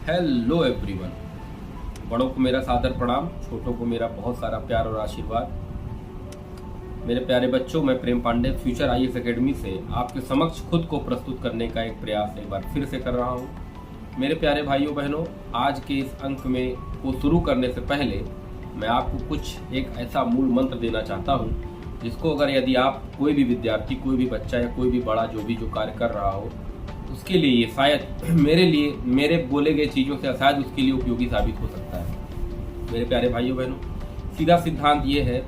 Hello everyone. बड़ों को मेरा सादर प्रणाम, छोटों को मेरा बहुत सारा प्यार और आशीर्वाद। मेरे प्यारे बच्चों, मैं प्रेम पांडे फ्यूचर आईएएस एकेडमी से आपके समक्ष खुद को प्रस्तुत करने का एक प्रयास एक बार फिर से कर रहा हूँ। मेरे प्यारे भाइयों बहनों, आज के इस अंक में को शुरू करने से पहले मैं आपको कुछ एक ऐसा मूल मंत्र देना चाहता हूँ जिसको अगर यदि आप कोई भी विद्यार्थी, कोई भी बच्चा या कोई भी बड़ा जो कार्य कर रहा हो, उसके लिए ये शायद मेरे बोले गए चीज़ों से शायद उसके लिए उपयोगी साबित हो सकता है। मेरे प्यारे भाइयों बहनों, सीधा सिद्धांत ये है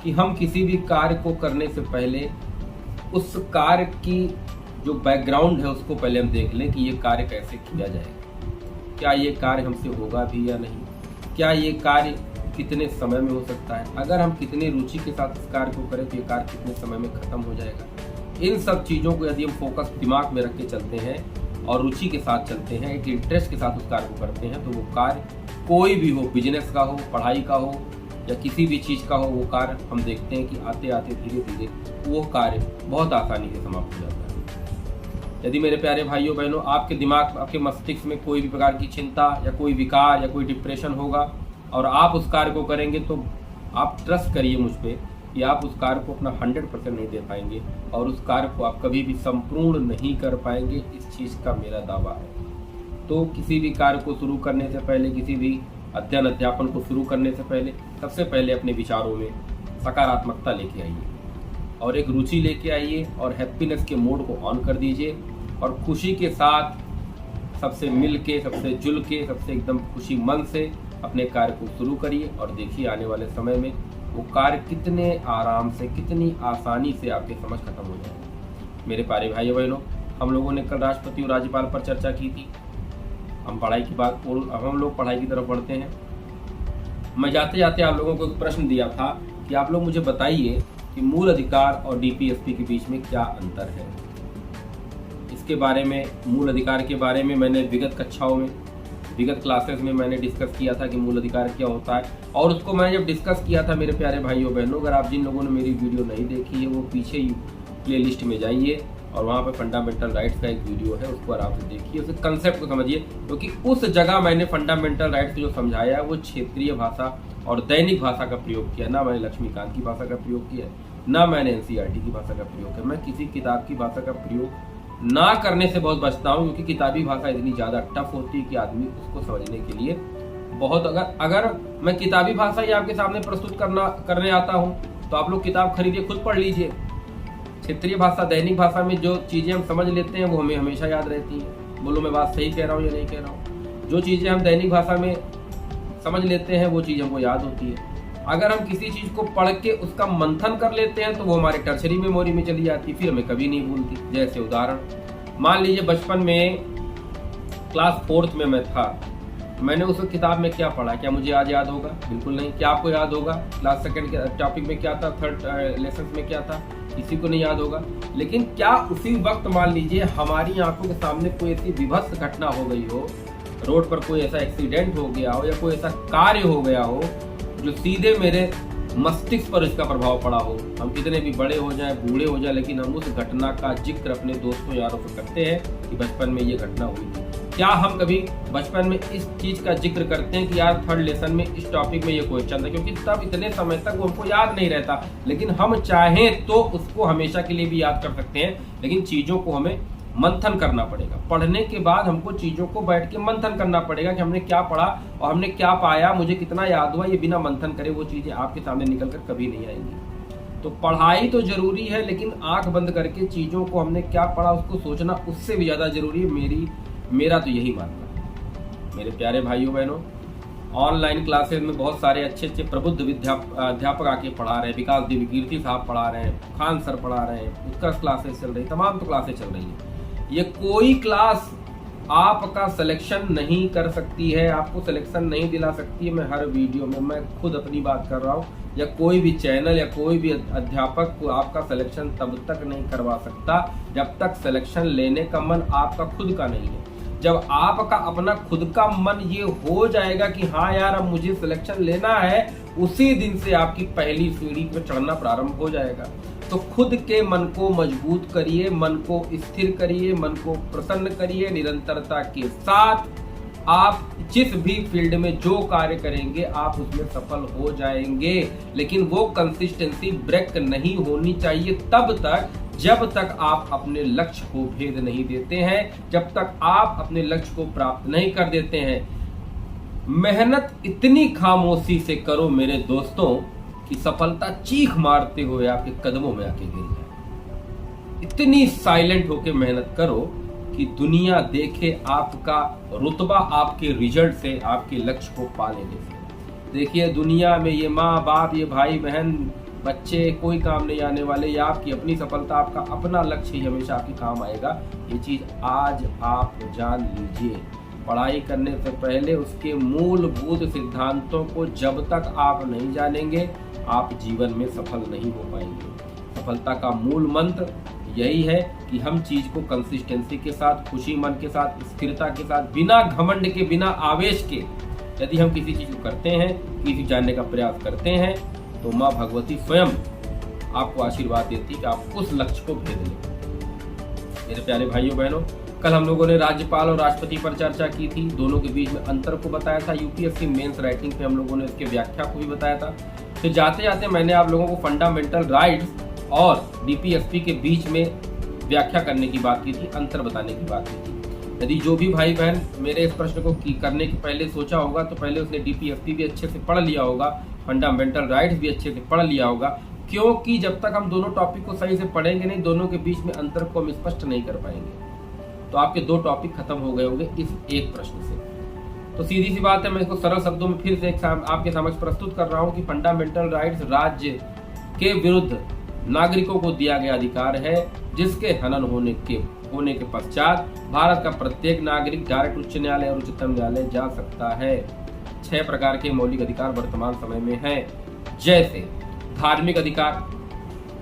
कि हम किसी भी कार्य को करने से पहले उस कार्य की जो बैकग्राउंड है उसको पहले हम देख लें कि ये कार्य कैसे किया जाएगा। क्या ये कार्य हमसे होगा भी या नहीं, क्या ये कार्य कितने समय में हो सकता है, अगर हम कितनी रुचि के साथ इस कार्य को करें तो ये कार्य कितने समय में खत्म हो जाएगा। इन सब चीज़ों को यदि हम फोकस दिमाग में रख के चलते हैं और रुचि के साथ चलते हैं, एक इंटरेस्ट के साथ उस कार्य को करते हैं, तो वो कार्य कोई भी हो, बिजनेस का हो, पढ़ाई का हो या किसी भी चीज़ का हो, वो कार्य हम देखते हैं कि आते आते धीरे धीरे वो कार्य बहुत आसानी से समाप्त हो जाता है। यदि मेरे प्यारे भाइयों बहनों आपके दिमाग, आपके मस्तिष्क में कोई भी प्रकार की चिंता या कोई विकार या कोई डिप्रेशन होगा और आप उस कार्य को करेंगे, तो आप ट्रस्ट करिए मुझ पर कि आप उस कार्य को अपना 100% नहीं दे पाएंगे और उस कार्य को आप कभी भी संपूर्ण नहीं कर पाएंगे। इस चीज़ का मेरा दावा है। तो किसी भी कार्य को शुरू करने से पहले, किसी भी अध्ययन अध्यापन को शुरू करने से पहले, सबसे पहले अपने विचारों में सकारात्मकता लेके आइए और एक रुचि लेके आइए और हैप्पीनेस के मोड को ऑन कर दीजिए और खुशी के साथ सबसे मिल के, सबसे जुल के, सबसे एकदम खुशी मन से अपने कार्य को शुरू करिए और देखिए आने वाले समय में वो कार्य कितने आराम से, कितनी आसानी से आपके समझ खत्म हो जाएगा। मेरे प्यारे भाइयों बहनों, हम लोगों ने कल राष्ट्रपति और राज्यपाल पर चर्चा की थी। हम पढ़ाई की बात और अब हम लोग पढ़ाई की तरफ बढ़ते हैं। मैं जाते जाते आप लोगों को एक प्रश्न दिया था कि आप लोग मुझे बताइए कि मूल अधिकार और डीपीएसपी के बीच में क्या अंतर है। इसके बारे में, मूल अधिकार के बारे में मैंने विगत क्लासेस में मैंने डिस्कस किया था कि मूल अधिकार क्या होता है। और उसको मैंने जब डिस्कस किया था मेरे प्यारे भाइयों बहनों, अगर आप जिन लोगों ने मेरी वीडियो नहीं देखी है वो पीछे ही प्ले लिस्ट में जाइए और वहाँ पे फंडामेंटल राइट्स का एक वीडियो है, उसको आराम से देखिए, उसके कंसेप्ट को समझिए। क्योंकि उस जगह मैंने फंडामेंटल राइट्स को जो समझाया है वो क्षेत्रीय भाषा और दैनिक भाषा का प्रयोग किया, ना मैंने लक्ष्मीकांत की भाषा का प्रयोग किया, ना मैंने एनसीईआरटी की भाषा का प्रयोग किया। मैं किसी किताब की भाषा का प्रयोग ना करने से बहुत बचता हूँ, क्योंकि किताबी भाषा इतनी ज़्यादा टफ होती है कि आदमी उसको समझने के लिए बहुत, अगर मैं किताबी भाषा ही आपके सामने प्रस्तुत करने आता हूँ तो आप लोग किताब खरीदिए, खुद पढ़ लीजिए। क्षेत्रीय भाषा, दैनिक भाषा में जो चीज़ें हम समझ लेते हैं वो हमें हमेशा याद रहती हैं। बोलो मैं बात सही कह रहा हूँ या नहीं कह रहा हूँ। जो चीज़ें हम दैनिक भाषा में समझ लेते हैं वो चीज़ हमको याद होती है। अगर हम किसी चीज़ को पढ़ के उसका मंथन कर लेते हैं तो वो हमारे टर्शरी मेमोरी में चली जाती, फिर हमें कभी नहीं भूलती। जैसे उदाहरण मान लीजिए, बचपन में क्लास 4th में मैं था, मैंने उस किताब में क्या पढ़ा, क्या मुझे आज याद होगा? बिल्कुल नहीं। क्या आपको याद होगा क्लास 2nd के टॉपिक में क्या था, 3rd लेसन में क्या था? किसी को नहीं याद होगा। लेकिन क्या उसी वक्त मान लीजिए हमारी आंखों के सामने कोई ऐसी विभत्स घटना हो गई हो, रोड पर कोई ऐसा एक्सीडेंट हो गया हो या कोई ऐसा कार्य हो गया हो जो सीधे मेरे मस्तिष्क पर इसका प्रभाव पड़ा हो, हम कितने भी बड़े हो जाएं, बूढ़े हो जाएं, लेकिन हम उस घटना का जिक्र अपने दोस्तों यारों से करते हैं कि बचपन में ये घटना हुई थी। क्या हम कभी बचपन में इस चीज़ का जिक्र करते हैं कि यार 3rd लेसन में इस टॉपिक में ये क्वेश्चन था? क्योंकि तब इतने समय तक वो हमको याद नहीं रहता, लेकिन हम चाहें तो उसको हमेशा के लिए भी याद कर सकते हैं। लेकिन चीज़ों को हमें मंथन करना पड़ेगा। पढ़ने के बाद हमको चीज़ों को बैठ के मंथन करना पड़ेगा कि हमने क्या पढ़ा और हमने क्या पाया, मुझे कितना याद हुआ। ये बिना मंथन करे वो चीज़ें आपके सामने निकल कर कभी नहीं आएंगी। तो पढ़ाई तो जरूरी है, लेकिन आंख बंद करके चीज़ों को हमने क्या पढ़ा उसको सोचना उससे भी ज़्यादा जरूरी है। मेरा तो यही मानना है। मेरे प्यारे भाइयों बहनों, ऑनलाइन क्लासेज में बहुत सारे अच्छे अच्छे प्रबुद्ध अध्यापक आके पढ़ा रहे हैं। विकास देवी कीर्ति साहब पढ़ा रहे हैं, खान सर पढ़ा रहे हैं, उत्कर्ष क्लासेस चल रही, तमाम तो क्लासेस चल रही है। ये कोई क्लास आपका सिलेक्शन नहीं कर सकती है, आपको सिलेक्शन नहीं दिला सकती है। मैं हर वीडियो में मैं खुद अपनी बात कर रहा हूँ, या कोई भी चैनल या कोई भी अध्यापक को आपका सिलेक्शन तब तक नहीं करवा सकता जब तक सिलेक्शन लेने का मन आपका खुद का नहीं है। जब आपका अपना खुद का मन ये हो जाएगा कि हाँ यार अब मुझे सिलेक्शन लेना है, उसी दिन से आपकी पहली सीढ़ी पर चढ़ना प्रारंभ हो जाएगा। तो खुद के मन को मजबूत करिए, मन को स्थिर करिए, मन को प्रसन्न करिए, निरंतरता के साथ आप जिस भी फील्ड में जो कार्य करेंगे आप उसमें सफल हो जाएंगे, लेकिन वो कंसिस्टेंसी ब्रेक नहीं होनी चाहिए तब तक जब तक आप अपने लक्ष्य को भेद नहीं देते हैं, जब तक आप अपने लक्ष्य को प्राप्त नहीं कर देते हैं। मेहनत इतनी खामोशी से करो मेरे दोस्तों कि सफलता चीख मारते हुए आपके कदमों में आके गिर जाए। इतनी साइलेंट होकर मेहनत करो कि दुनिया देखे आपका रुतबा आपके रिजल्ट से, आपके लक्ष्य को पा लेने से। देखिए दुनिया में ये माँ बाप, ये भाई बहन, बच्चे कोई काम नहीं आने वाले। या आपकी अपनी सफलता, आपका अपना लक्ष्य ही हमेशा आपके काम आएगा। ये चीज आज आप जान लीजिए। पढ़ाई करने से पहले उसके मूलभूत सिद्धांतों को जब तक आप नहीं जानेंगे आप जीवन में सफल नहीं हो पाएंगे। सफलता का मूल मंत्र यही है कि हम चीज को कंसिस्टेंसी के साथ, खुशी मन के साथ, स्थिरता के साथ, बिना घमंड के, बिना आवेश के यदि हम किसी चीज को करते हैं, किसी जानने का प्रयास करते हैं, तो माँ भगवती स्वयं आपको आशीर्वाद देती है कि आप उस लक्ष्य को भेद लें। मेरे प्यारे भाइयों बहनों, कल हम लोगों ने राज्यपाल और राष्ट्रपति पर चर्चा की थी, दोनों के बीच में अंतर को बताया था। यूपीएससी मेंस राइटिंग पे हम लोगों ने इसके व्याख्या को भी बताया था। फिर जाते जाते मैंने आप लोगों को फंडामेंटल राइट्स और डीपीएसपी के बीच में व्याख्या करने की बात की थी, अंतर बताने की बात की थी। यदि जो भी भाई बहन मेरे इस प्रश्न को करने के पहले सोचा होगा तो पहले उसने डीपीएसपी भी अच्छे से पढ़ लिया होगा, फंडामेंटल राइट्स भी अच्छे से पढ़ लिया होगा, क्योंकि जब तक हम दोनों टॉपिक को सही से पढ़ेंगे नहीं, दोनों के बीच में अंतर को हम स्पष्ट नहीं कर पाएंगे। तो आपके दो टॉपिक खत्म हो गए होंगे इस एक प्रश्न से। तो सीधी सी बात है, मैं इसको सरल शब्दों में फिर से आपके समक्ष प्रस्तुत कर रहा हूँ कि फंडामेंटल राइट्स राज्य के विरुद्ध नागरिकों को दिया गया अधिकार है, जिसके हनन होने के पश्चात भारत का प्रत्येक नागरिक डायरेक्ट उच्च न्यायालय और उच्चतम न्यायालय जा सकता है। 6 प्रकार के मौलिक अधिकार वर्तमान समय में हैं, जैसे धार्मिक अधिकार,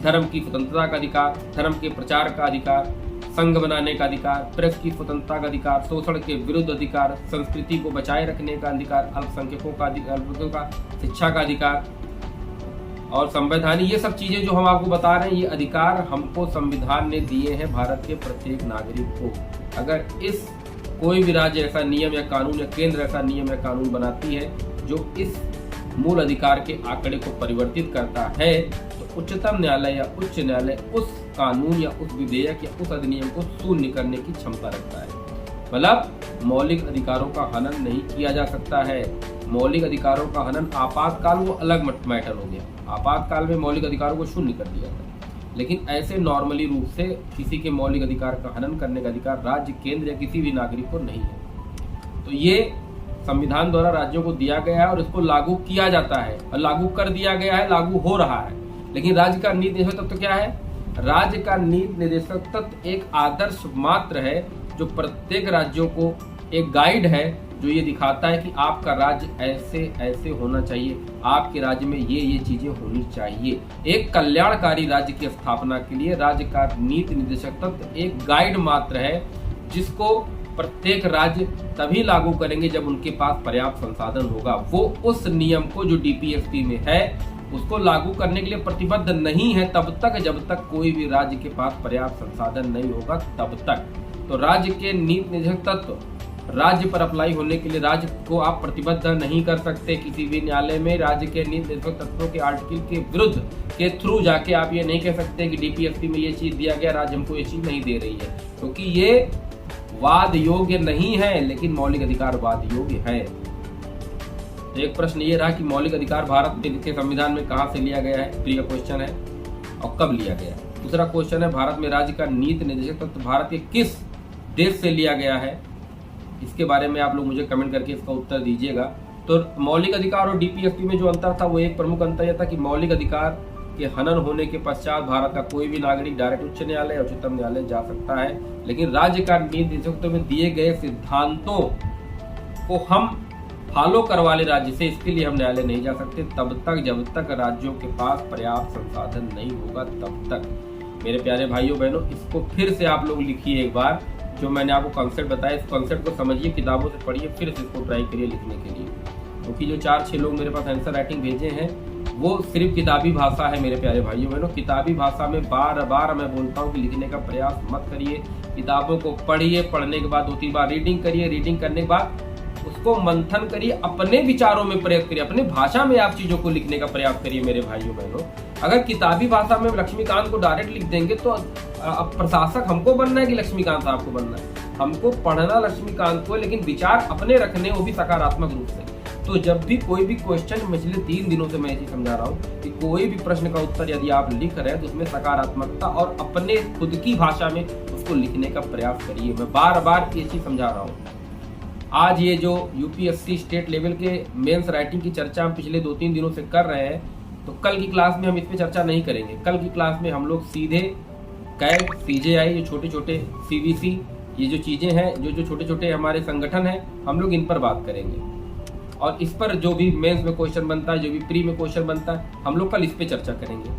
धर्म की स्वतंत्रता का अधिकार, धर्म के प्रचार का अधिकार, संघ बनाने का अधिकार, प्रेस की स्वतंत्रता का अधिकार, शोषण के विरुद्ध अधिकार, संस्कृति को बचाए रखने का अधिकार, अल्पसंख्यकों का अधिकार, शिक्षा का अधिकार और संवैधानिक, ये सब चीजें जो हम आपको बता रहे हैं, ये अधिकार हमको संविधान ने दिए हैं भारत के प्रत्येक नागरिक को। अगर इस कोई भी राज्य ऐसा नियम या कानून या केंद्र ऐसा नियम या कानून बनाती है जो इस मूल अधिकार के आंकड़े को परिवर्तित करता है, तो उच्चतम न्यायालय या उच्च न्यायालय उस कानून या उस विधेयक या उस अधिनियम को शून्य करने की क्षमता रखता है। मतलब मौलिक अधिकारों का हनन नहीं किया जा सकता है। मौलिक अधिकारों का हनन आपातकाल वो अलग मैटर हो गया, आपातकाल में मौलिक अधिकारों को शून्य कर दिया था, लेकिन ऐसे नॉर्मली रूप से किसी के मौलिक अधिकार का हनन करने का अधिकार राज्य, केंद्र या किसी भी नागरिक को नहीं है। तो ये संविधान द्वारा राज्यों को दिया गया है और इसको लागू किया जाता है और लागू कर दिया गया है, लागू हो रहा है। लेकिन राज्य का नीति निर्देशक तत्व क्या है? राज्य का नीति निर्देशक तत्व एक आदर्श मात्र है जो प्रत्येक राज्यों को एक गाइड है जो ये दिखाता है कि आपका राज्य ऐसे ऐसे होना चाहिए, आपके राज्य में ये चीजें होनी चाहिए। एक कल्याणकारी राज्य की स्थापना के लिए राज्य का नीति निर्देशक तत्व एक गाइड मात्र है, जिसको प्रत्येक राज्य तभी लागू करेंगे जब उनके पास पर्याप्त संसाधन होगा। वो उस नियम को जो डीपीएसपी में है उसको लागू करने के लिए प्रतिबद्ध नहीं है तब तक, जब तक कोई भी राज्य के पास पर्याप्त संसाधन नहीं होगा तब तक। तो राज्य के नीति निर्देशक तत्व राज्य पर अप्लाई होने के लिए राज्य को आप प्रतिबद्ध नहीं कर सकते। किसी भी न्यायालय में राज्य के नीति निर्देशक तत्वों के आर्टिकल के विरुद्ध के थ्रू जाके आप ये नहीं कह सकते कि डीपीएसपी में ये चीज दिया गया, राज्य हमको ये चीज नहीं दे रही है, क्योंकि ये वाद योग्य नहीं है, लेकिन मौलिक अधिकार वाद योग्य है। तो एक प्रश्न ये रहा कि मौलिक अधिकार भारत के संविधान में कहां से लिया गया है, तो यह क्वेश्चन है, और कब लिया गया। दूसरा क्वेश्चन है भारत में राज्य का नीति निर्देशक तत्व भारत के किस देश से लिया गया है, इसके बारे में आप लोग मुझे कमेंट करके इसका उत्तर दीजिएगा। तो मौलिक अधिकार और डीपीएसपी में जो अंतर था वो एक प्रमुख अंतर यह था कि मौलिक अधिकार के हनन होने के पश्चात भारत का कोई भी नागरिक डायरेक्ट उच्च न्यायालय और उच्चतम न्यायालय जा सकता है, लेकिन राज्य का नीति निर्देशक में दिए गए सिद्धांतों को हम फॉलो करवा ले राज्य से, इसके लिए हम न्यायालय नहीं जा सकते तब तक जब तक राज्यों के पास पर्याप्त संसाधन नहीं होगा तब तक। मेरे प्यारे भाइयों बहनों, इसको फिर से आप लोग लिखिए एक बार, जो मैंने आपको कॉन्सेप्ट बताया इस कॉन्सेप्ट को समझिए, किताबों से पढ़िए, फिर से इसको ट्राई करिए लिखने के लिए, क्योंकि जो 4-6 लोग मेरे पास आंसर राइटिंग भेजे हैं वो सिर्फ किताबी भाषा है। मेरे प्यारे भाइयों बहनों, किताबी भाषा में बार बार मैं बोलता हूँ कि लिखने का प्रयास मत करिए। किताबों को पढ़िए, पढ़ने के बाद 2-3 बार रीडिंग करिए, रीडिंग करने के बाद उसको मंथन करिए, अपने विचारों में प्रयोग करिए, अपने भाषा में आप चीजों को लिखने का प्रयास करिए मेरे भाइयों बहनों। अगर किताबी भाषा में लक्ष्मीकांत को डायरेक्ट लिख देंगे तो अब प्रशासक हमको बनना है कि लक्ष्मीकांत साहब को बनना है? हमको पढ़ना लक्ष्मीकांत को, लेकिन विचार अपने रखने, वो भी सकारात्मक रूप से। तो जब भी कोई भी क्वेश्चन, पिछले 3 दिनों से मैं ये समझा रहा हूँ कि कोई भी प्रश्न का उत्तर यदि आप लिख रहे हैं तो उसमें सकारात्मकता और अपने खुद की भाषा में उसको लिखने का प्रयास करिए। मैं बार बार ये चीज समझा रहा हूँ। आज ये जो यूपीएससी स्टेट लेवल के मेंस राइटिंग की चर्चा हम पिछले 2-3 दिनों से कर रहे हैं, तो कल की क्लास में हम इस पे चर्चा नहीं करेंगे। कल की क्लास में हम लोग सीधे कैग, सीजेआई, जो छोटे छोटे सीवीसी, ये जो चीजें हैं, जो छोटे छोटे हमारे संगठन हैं, हम लोग इन पर बात करेंगे। और इस पर जो भी मेंस में क्वेश्चन बनता है, जो भी प्री में क्वेश्चन बनता है, हम लोग कल इस पे चर्चा करेंगे।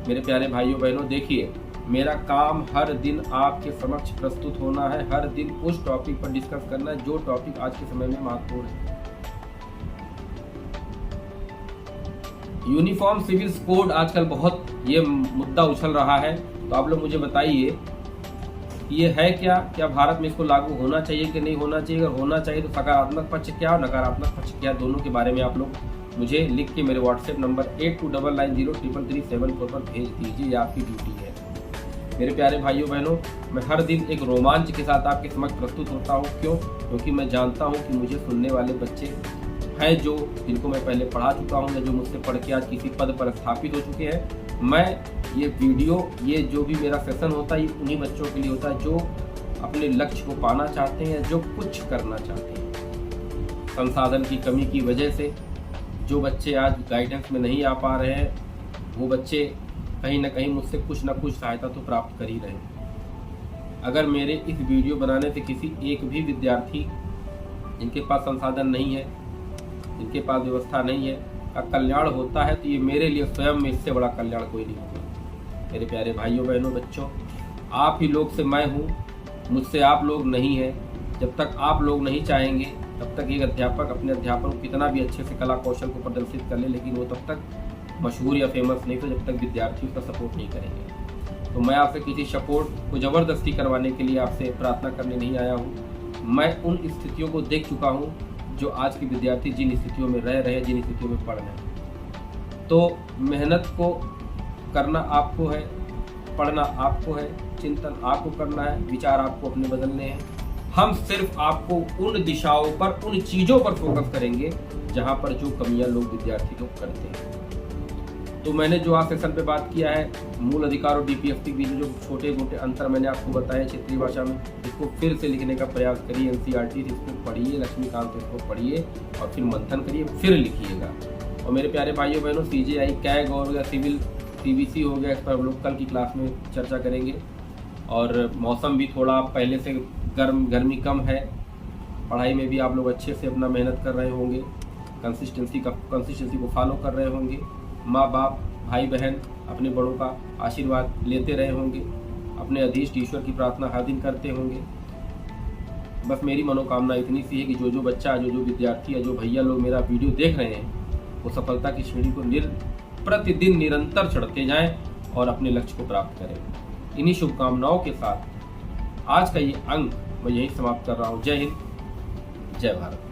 मेरे प्यारे भाइयों बहनों, देखिए, मेरा काम हर दिन आपके समक्ष प्रस्तुत होना है, हर दिन उस टॉपिक पर डिस्कस करना है जो टॉपिक आज के समय में महत्वपूर्ण है। यूनिफॉर्म सिविल कोड आजकल बहुत ये मुद्दा उछल रहा है, तो आप लोग मुझे बताइए ये है क्या भारत में इसको लागू होना चाहिए कि नहीं होना चाहिए? अगर होना चाहिए तो सकारात्मक पक्ष क्या और नकारात्मक पक्ष क्या, दोनों के बारे में आप लोग मुझे लिख के मेरे व्हाट्सएप नंबर 8299033374 पर भेज दीजिए। ये आपकी ड्यूटी है। मेरे प्यारे भाइयों बहनों, मैं हर दिन एक रोमांच के साथ आपके समक्ष प्रस्तुत होता हूँ। क्यों? क्योंकि मैं जानता हूँ कि मुझे सुनने वाले बच्चे हैं जो जिनको मैं पहले पढ़ा चुका हूँ या जो मुझसे पढ़ के आज किसी पद पर स्थापित हो चुके हैं। मैं ये वीडियो, ये जो भी मेरा सेशन होता है, ये उन्हीं बच्चों के लिए होता है जो अपने लक्ष्य को पाना चाहते हैं, जो कुछ करना चाहते हैं। संसाधन की कमी की वजह से जो बच्चे आज गाइडेंस में नहीं आ पा रहे हैं, वो बच्चे कहीं ना कहीं मुझसे कुछ ना कुछ सहायता तो प्राप्त कर ही रहे हैं। अगर मेरे इस वीडियो बनाने से किसी एक भी विद्यार्थी जिनके पास संसाधन नहीं है, जिनके पास व्यवस्था नहीं है, का कल्याण होता है, तो ये मेरे लिए स्वयं में इससे बड़ा कल्याण कोई नहीं होगा। मेरे प्यारे भाइयों बहनों बच्चों, आप ही लोग से मैं हूँ, मुझसे आप लोग नहीं हैं। जब तक आप लोग नहीं चाहेंगे तब तक एक अध्यापक अपने अध्यापन को कितना भी अच्छे से कला कौशल को प्रदर्शित कर ले, लेकिन वो तब तक मशहूर या फेमस नहीं, तो जब तक विद्यार्थी उसका सपोर्ट नहीं करेंगे। तो मैं आपसे किसी सपोर्ट को ज़बरदस्ती करवाने के लिए आपसे प्रार्थना करने नहीं आया हूँ। मैं उन स्थितियों को देख चुका हूँ जो आज के विद्यार्थी जिन स्थितियों में रह रहे हैं, जिन स्थितियों में पढ़ रहे हैं। तो मेहनत को करना आपको है, पढ़ना आपको है, चिंतन आपको करना है, विचार आपको अपने बदलने हैं। हम सिर्फ आपको उन दिशाओं पर, उन चीज़ों पर फोकस करेंगे जहां पर जो कमियां लोग विद्यार्थी लोग करते हैं। तो मैंने जो आज सेशन पे बात किया है, मूल अधिकार और डीपीएसपी के बीच जो छोटे मोटे अंतर मैंने आपको बताया क्षेत्रीय भाषा में, इसको फिर से लिखने का प्रयास करिए। एनसीईआरटी से इसको पढ़िए, लक्ष्मीकांत से इसको पढ़िए और फिर मंथन करिए, फिर लिखिएगा। और मेरे प्यारे भाइयों बहनों, सीजेआई, कैग हो गया, सिविल सीबीसी हो गया, इस पर हम लोग कल की क्लास में चर्चा करेंगे। और मौसम भी थोड़ा पहले से गर्मी कम है, पढ़ाई में भी आप लोग अच्छे से अपना मेहनत कर रहे होंगे, कंसिस्टेंसी को फॉलो कर रहे होंगे। माँ बाप, भाई बहन अपने बड़ों का आशीर्वाद लेते रहे होंगे, अपने अधीष्ट ईश्वर की प्रार्थना हर दिन करते होंगे। बस मेरी मनोकामना इतनी सी है कि जो बच्चा, जो विद्यार्थी या जो भैया लोग मेरा वीडियो देख रहे हैं, वो सफलता की सीढ़ी को प्रतिदिन निरंतर चढ़ते जाएं और अपने लक्ष्य को प्राप्त करें। इन्हीं शुभकामनाओं के साथ आज का ये अंक मैं यहीं समाप्त कर रहा हूँ। जय हिंद, जय भारत।